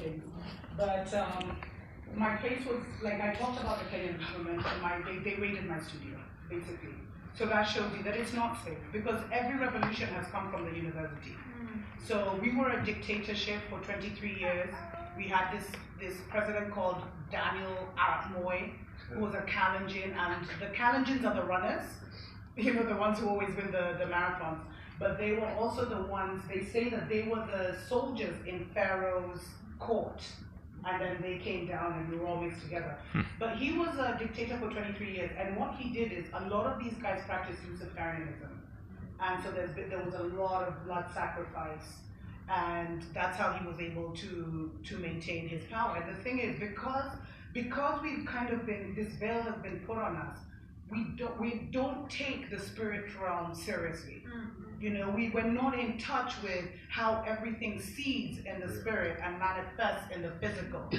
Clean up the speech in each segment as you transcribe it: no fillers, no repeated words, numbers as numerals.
things. But my place was, like I talked about the Kenyan government, and they raided my studio, basically. So that shows you that it's not safe, because every revolution has come from the university. So we were a dictatorship for 23 years. We had this president called Daniel Arap Moi, who was a Kalenjin, and the Kalenjins are the runners, the ones who always win the marathons. But they were also the ones, they say that they were the soldiers in Pharaoh's court, and then they came down and we were all mixed together. But he was a dictator for 23 years, and what he did is, a lot of these guys practiced Luciferianism. And so there was a lot of blood sacrifice, and that's how he was able to maintain his power. And the thing is, because we've kind of been, this veil has been put on us, we don't take the spirit realm seriously. We're not in touch with how everything seeds in the spirit and manifests in the physical.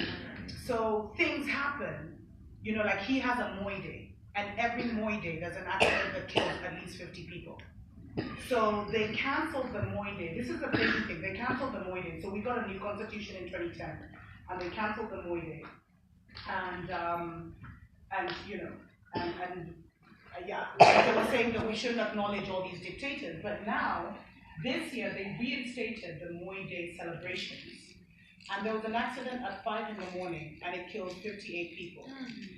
So things happen, like he has a Moi Day, and every Moi Day there's an accident that kills at least 50 people. So they canceled the Moi Day. This is the crazy thing. They canceled the Moi Day. So we got a new constitution in 2010, and they canceled the Moi Day. They were saying that we shouldn't acknowledge all these dictators. But now, this year, they reinstated the Moi Day celebrations. And there was an accident at 5 in the morning, and it killed 58 people.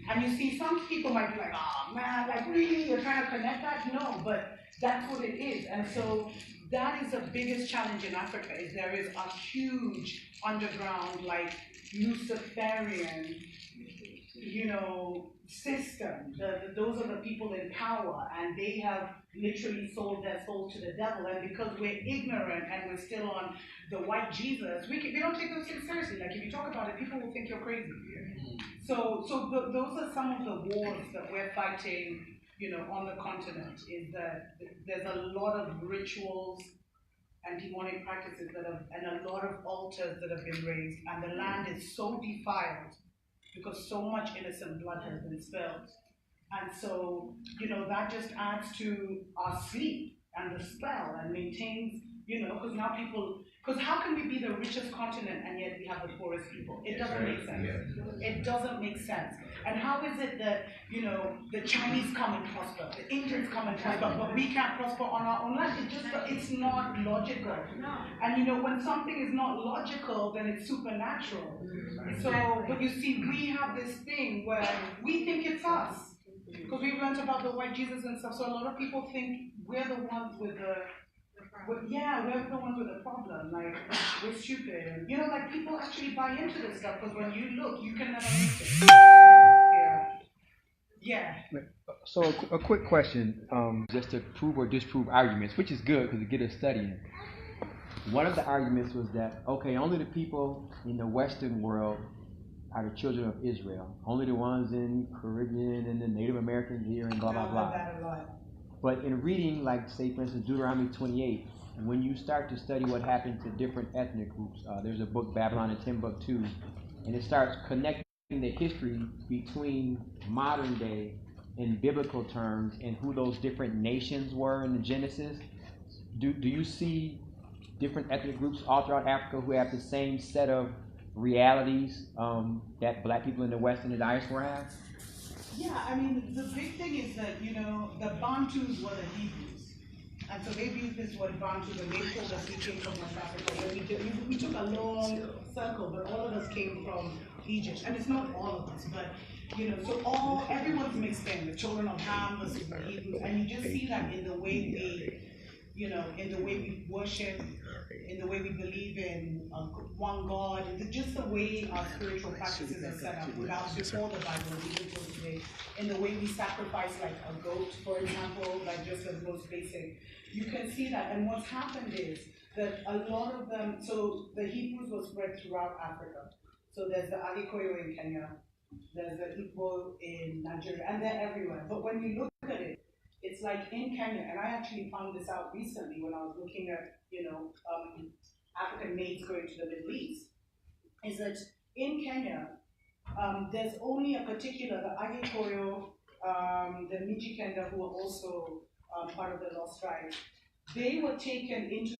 And you see, some people might be like, oh man, like really, you're trying to connect that? No, but that's what it is. And so that is the biggest challenge in Africa, is there is a huge underground, like Luciferian, system. Those are the people in power, and they have literally sold their soul to the devil. And because we're ignorant and we're still on the white Jesus, we don't take those things seriously. Like if you talk about it, people will think you're crazy. So those are some of the wars that we're fighting, on the continent. Is that there's a lot of rituals and demonic practices and a lot of altars that have been raised, and the land is so defiled, because so much innocent blood has been spilled. And so, that just adds to our sleep and the spell, and maintains, because now because how can we be the richest continent and yet we have the poorest people? It doesn't make sense. It doesn't make sense. And how is it that, the Chinese come and prosper, the Indians come and prosper, but we can't prosper on our own land? It's not logical. And when something is not logical, then it's supernatural. So, but you see, we have this thing where we think it's us, because we've learned about the white Jesus and stuff. So a lot of people think we're the ones with we're the ones with the problem. Like, we're stupid. Like people actually buy into this stuff, because when you look, you can never miss it. Yeah. So a quick question, just to prove or disprove arguments, which is good because it gets us studying. One of the arguments was that, okay, only the people in the Western world are the children of Israel. Only the ones in Caribbean and the Native Americans here and blah, blah, blah. But in reading, like, say, for instance, Deuteronomy 28, when you start to study what happened to different ethnic groups, there's a book, Babylon in Timbuktu, and it starts connecting the history between modern day in biblical terms and who those different nations were in the Genesis. Do you see different ethnic groups all throughout Africa who have the same set of realities that black people in the West and the diaspora have? Yeah, I mean, the big thing is that, the Bantus were the Hebrews. And so they've used this word Bantu, and they told us we came from West Africa. We took a long circle, but all of us came from Egypt. And it's not all of us, but, so everyone's mixed in, the children of Ham versus the Hebrews. And you just see that in the way in the way we worship, in the way we believe in one God, just the way our spiritual practices are set up before the Bible, even till today, in the way we sacrifice like a goat, for example, like just the most basic. You can see that, and what's happened is that a lot of them, so the Hebrews were spread throughout Africa. So there's the Agikoyo in Kenya, there's the Igbo in Nigeria, and they're everywhere. But when you look at it, it's like in Kenya, and I actually found this out recently when I was looking at, African maids going to the Middle East, is that in Kenya, there's only a particular, the Agikoyo, the Mijikenda, who are also part of the Lost Tribe, they were taken into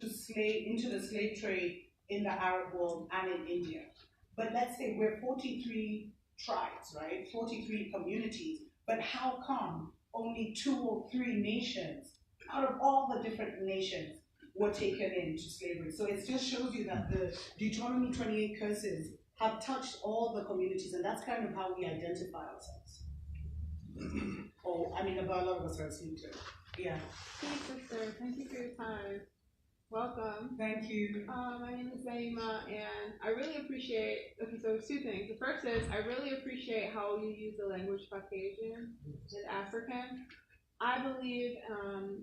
the slave trade in the Arab world and in India. But let's say we're 43 tribes, right? 43 communities. But how come only 2 or 3 nations out of all the different nations were taken into slavery? So it just shows you that the Deuteronomy 28 curses have touched all the communities, and that's kind of how we identify ourselves. About a lot of us are asleep too. Yeah. Thanks, sister. Thank you for your time. Welcome. Thank you. My name is Naima, and I really appreciate, okay, so there's 2 things. The first is, I really appreciate how you use the language Caucasian and African. I believe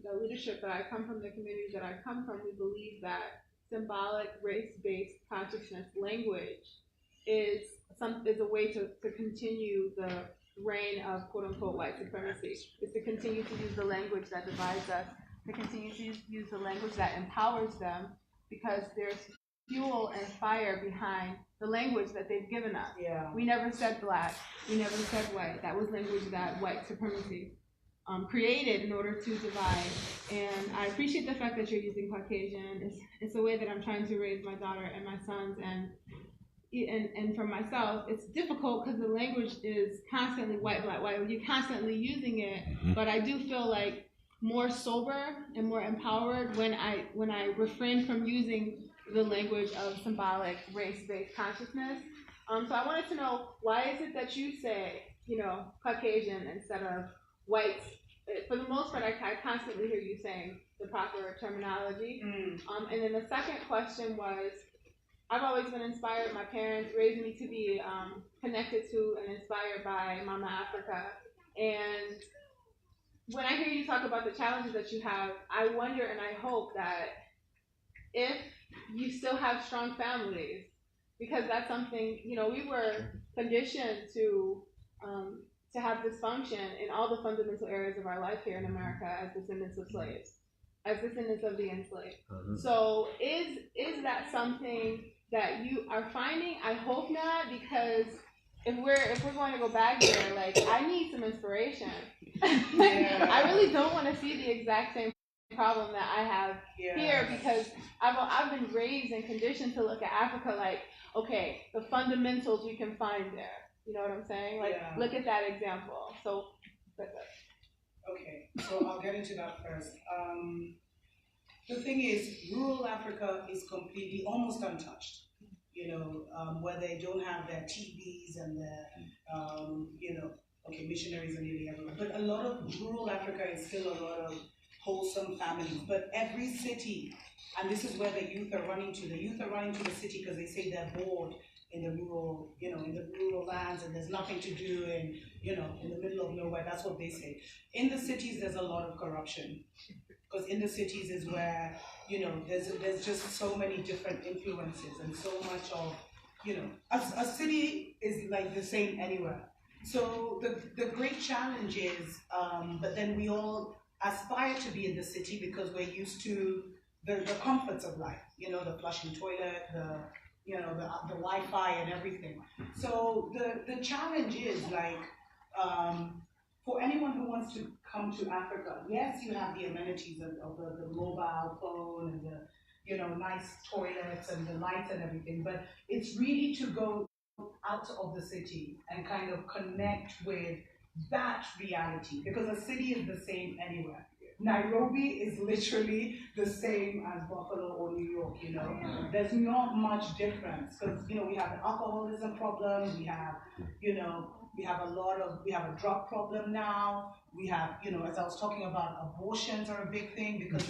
the leadership that I come from, the communities that I come from, we believe that symbolic race-based consciousness language is a way to continue the reign of quote-unquote white supremacy, is to continue to use the language that divides us, to continue to use the language that empowers them, because there's fuel and fire behind the language that they've given us. Yeah. We never said black, we never said white. That was language that white supremacy created in order to divide. And I appreciate the fact that you're using Caucasian. It's a way that I'm trying to raise my daughter and my sons, and for myself, it's difficult because the language is constantly white, black, white. You're constantly using it, but I do feel like more sober and more empowered when I refrain from using the language of symbolic race-based consciousness. So I wanted to know, why is it that you say, Caucasian instead of white? For the most part, I constantly hear you saying the proper terminology. And then the second question was, I've always been inspired. My parents raised me to be connected to and inspired by Mama Africa. And when I hear you talk about the challenges that you have, I wonder and I hope that if you still have strong families, because that's something, we were conditioned to have dysfunction in all the fundamental areas of our life here in America as descendants of slaves, as descendants of the enslaved. So is that something that you are finding? I hope not, because if we're going to go back there, I need some inspiration. Yeah. I really don't want to see the exact same problem that I have here, because I've been raised and conditioned to look at Africa like, okay, the fundamentals we can find there. You know what I'm saying? Look at that example. So that's it. Okay, so I'll get into that first. The thing is, rural Africa is completely, almost untouched. Where they don't have their TVs and their, missionaries are nearly everywhere. But a lot of rural Africa is still a lot of wholesome families. But every city, and this is where the youth are running to. The youth are running to the city because they say they're bored in the rural, in the rural lands, and there's nothing to do in the middle of nowhere. That's what they say. In the cities, there's a lot of corruption, because in the cities is where, there's just so many different influences and so much of, a city is like the same anywhere. So the great challenge is, but then we all aspire to be in the city because we're used to the comforts of life, the flushing toilet, the Wi-Fi and everything. So the challenge is for anyone who wants to come to Africa, yes, you have the amenities of the mobile phone and the nice toilets and the lights and everything, but it's really to go out of the city and kind of connect with that reality, because a city is the same anywhere. Nairobi is literally the same as Buffalo or New York, There's not much difference, because, we have an alcoholism problem, we have a drug problem now, we have, as I was talking about, abortions are a big thing, because,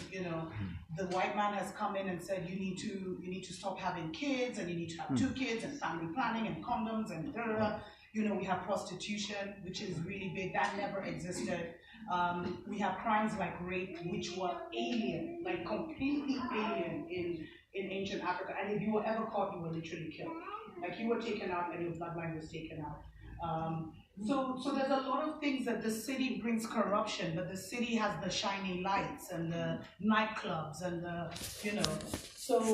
the white man has come in and said, you need to stop having kids, and you need to have 2 kids, and family planning, and condoms, and we have prostitution, which is really big, that never existed. We have crimes like rape, which were alien, completely alien in ancient Africa. And if you were ever caught, you were literally killed. You were taken out and your bloodline was taken out. So there's a lot of things that the city brings corruption, but the city has the shiny lights and the nightclubs and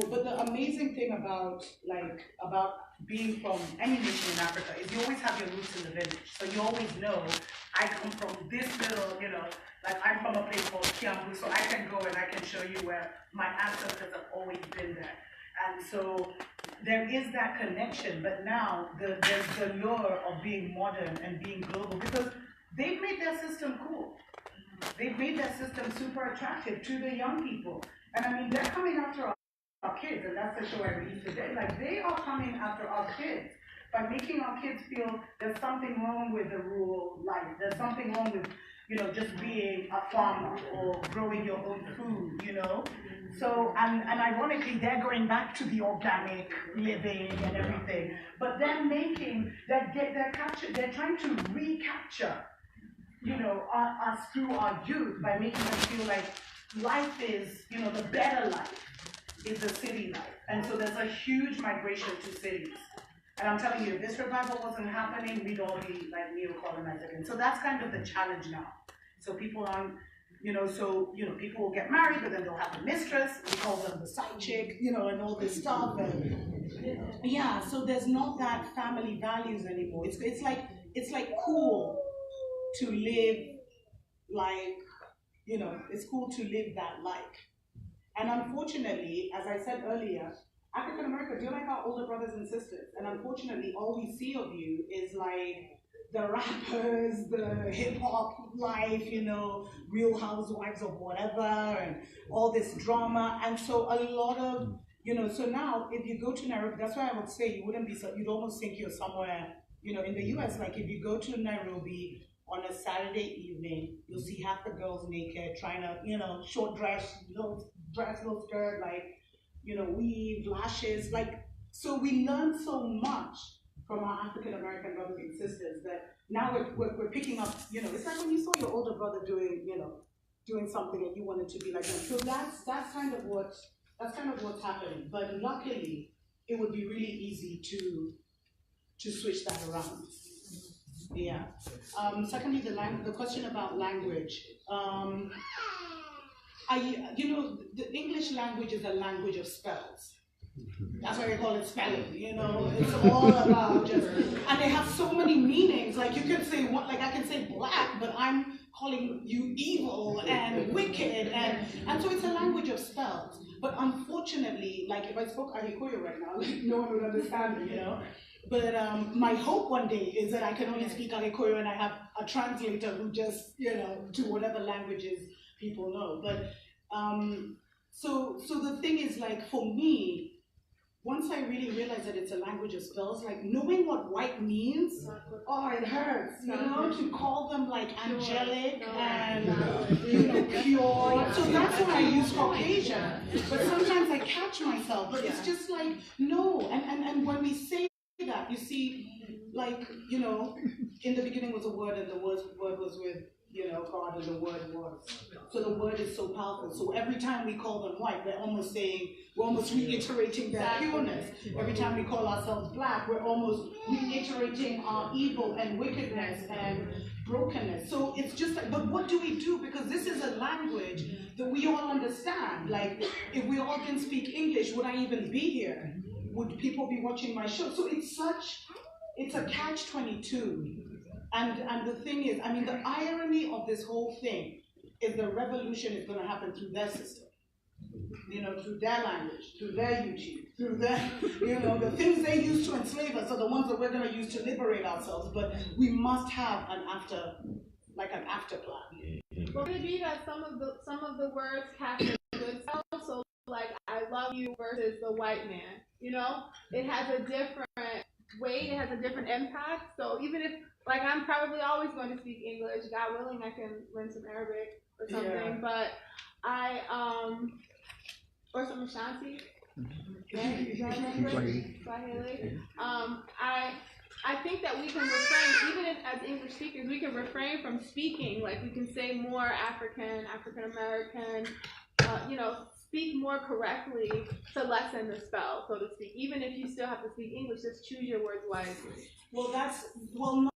but the amazing thing about being from any nation in Africa is you always have your roots in the village. So you always know, I come from this little, I'm from a place called Kiambu, so I can go and I can show you where my ancestors have always been there. And so there is that connection, but now there's the lure of being modern and being global, because they've made their system cool. They've made their system super attractive to the young people. And I mean, they're coming after our kids, and that's the show I released today. Like, they are coming after our kids by making our kids feel there's something wrong with the rural life. There's something wrong with, just being a farmer or growing your own food, So, and ironically, they're going back to the organic living and everything. But they're they're trying to recapture, us through our youth by making us feel like life is, the better life is the city life. And so there's a huge migration to cities. And I'm telling you, if this revival wasn't happening, we'd all be like neo-colonized again. So that's kind of the challenge now. So people aren't, people will get married, but then they'll have a mistress. We call them the side chick, and all this stuff. And yeah, so there's not that family values anymore. It's like cool to live like, it's cool to live that like. And unfortunately, as I said earlier, African Americans, you're like our older brothers and sisters. And unfortunately, all we see of you is like the rappers, the hip hop life, Real Housewives of whatever, and all this drama. And so a lot of, so now if you go to Nairobi, that's why I would say you'd almost think you're somewhere, in the US. Like if you go to Nairobi on a Saturday evening, you'll see half the girls naked, trying to, short dress, little skirt, like, weave, lashes, like, so we learn so much from our African American brothers and sisters that now we're picking up, it's like when you saw your older brother doing something and you wanted to be like them. So that's kind of what's happening. But luckily, it would be really easy to switch that around. Yeah. Secondly, the question about language. The English language is a language of spells. That's why we call it spelling, It's all about just, and they have so many meanings. Like you can say I can say black, but I'm calling you evil and wicked, and so it's a language of spells. But unfortunately, like if I spoke Agikuyu right now, like no one would understand me, But my hope one day is that I can only speak Agikuyu and I have a translator who just, to whatever languages people know. But so the thing is, like, for me, once I really realized that it's a language of spells, like knowing what white means, it hurts, to call them like angelic and pure. So that's why I use Caucasian. But sometimes I catch myself, but it's just like, no. And when we say that, you see, like, in the beginning was a word, and the word was with, God, and the word was. So the word is so powerful. So every time we call them white, we're almost reiterating their pureness. Every time we call ourselves black, we're almost reiterating our evil and wickedness and brokenness. So it's just like, but what do we do? Because this is a language that we all understand. Like, if we all didn't speak English, would I even be here? Would people be watching my show? So it's a catch-22. And the thing is, I mean, the irony of this whole thing is the revolution is going to happen through their system. Through their language, through their YouTube, through their, the things they use to enslave us are the ones that we're going to use to liberate ourselves. But we must have an after plan. Well, could it be that some of the words capture good stuff? So, like, I love you versus the white man. It has a different weight. It has a different impact. So even if, like, I'm probably always going to speak English. God willing, I can learn some Arabic or something. Yeah. But or some Ashanti. Right? Is that language? Swahili. I think that we can refrain, even as English speakers, we can refrain from speaking. Like, we can say more African American, speak more correctly to lessen the spell, so to speak. Even if you still have to speak English, just choose your words wisely. Well,